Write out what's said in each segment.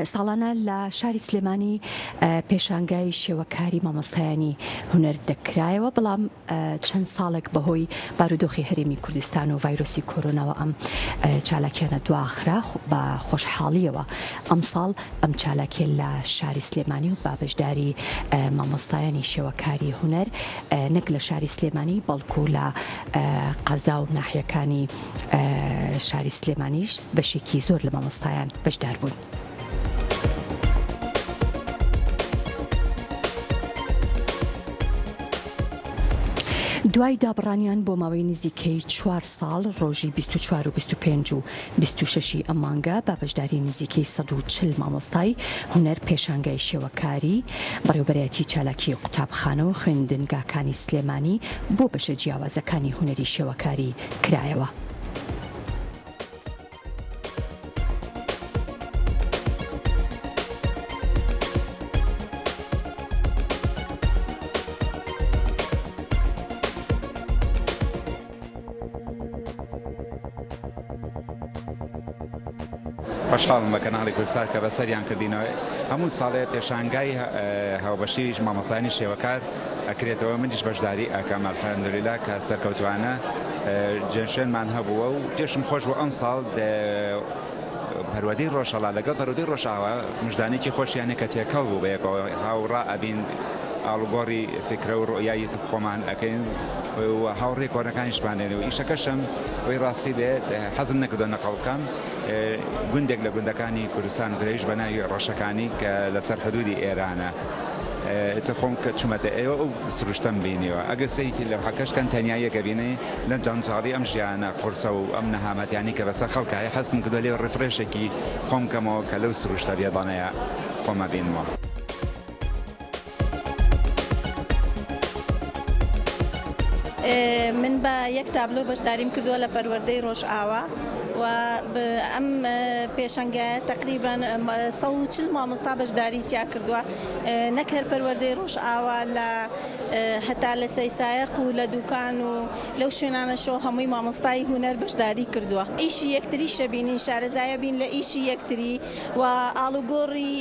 ساڵانە لە شاری سلێمانی پێشانگای شێوەکاری مامۆستایانی هونەر دەکرایەوە، بەڵام چەند ساڵێک بەهۆی بارودۆخی هەرێمی کوردستان و ڤایرۆسی کۆرۆناوە ئەم چالاکیانە دواخرا بە خۆشحاڵیەوە. ئەم ساڵ ئەم چالاکیە لە شاری سلێمانی و بابەشداری مامۆستایانی شێوەکاری هونەر نەک لە شاری سلێمانی بەڵکو لە قەزا و ناحیەکانی شاری سلێمانیش بەشێکی زۆر لە مامۆستایان بەشدار بوون. دوای دابڕانیان بۆ ماوەی نزیکەی 4 ساڵ ڕۆژی 24 و 25 و 26 ئەم مانگە بابەشداری نزیکەی 140 مامۆستای هونەر پێشانگای شێوەکاری بەڕێوەبەرایەتی چالاکی قوتابخانە و خوێندنگاکانی سلێمانی بۆ بەشە جیاوازەکانی هونەری شێوەکاری کرایەوە. خۆشحاڵم بە کەناڵی کورسات کە بەسەریان کردینەوە. هەموو ساڵێ پێشانگای هاوبەشی مامۆستایانی شێوەکار ئەکرێتەوە، منیش بەشداری ئەکەم ئەلحەمدولیلا کە سەرکەوتوانە جێنشێنمان هەبووە و پێشم خۆش بوو ئەم ساڵ پەروەردەی ڕۆژهەڵات لەگەڵ پەروەردەی ڕۆژاوە مژدانێکی خۆشیانە کە تێکەڵ بوو بەیەکەوە هاوڕا ئەبین ئاڵوگۆڕی فکرە و ڕۆیایی خۆمان ئەەکەین و هاوڕێ کۆنەکانیشمانێن و ئیشەکەشم وی ڕاستی بێت حەزم نەکردو نەقەڵکەم گوندێک لە گوندەکانی کوردستان درێژ بە ناوی ڕەشەکانی کە لەسەر حدودی ئێرانە خۆم کە چوومەتە ئێوە و سروشتەم بینیوە ئەگەر سەیەکی لە حەکەشکەن تەنیاییەکە بینێ لە جانجاڵی ئەم ژیانە قورسە و ئەم نەهامەتیانی کە بەسەر خەڵکایە حەسم کردو لێ ڕفرێشێکی خۆم کەمەوە کە لەو سروشتە بێدانەیە خۆمە بینەوە. من بە یەک تابلۆ بەشداریم کردووە لە پەروەردەی ڕۆژئاوا و ئەم پێشەنگایە تقریبان 140 مامۆستا بەشداری تیا کردووە، نەک هەر پەروەردەی ڕۆژئاوا لە هەتا لە سەیسایەق و لە دوکان و لەو شوێنانەشەوە هەمووی مامۆستای هونەر بەشداری کردووە. ئیشی یەکتری شەبینین، شارەزایە بین لە ئیشی یەکتری و ئاڵوگۆڕی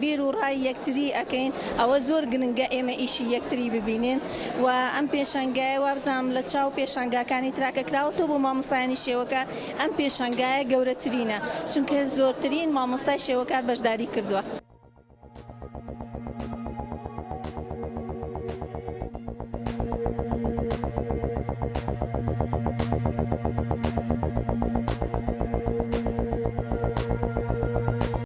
بیر و ڕای یەکتری ئەکەین، ئەوە زۆر گرنگە ئێمە ئیشی یەکتری ببینین و ئەم پێشەنگایە وابزانم لە چاو پێشەنگاکانی تراکە کراوەتەوە بۆ مامۆستایانی شێوەکار. ئەم پێشەنگایە گەورەترینە چونکە زۆرترین مامۆستای شێوەکار بەشداری کردووە.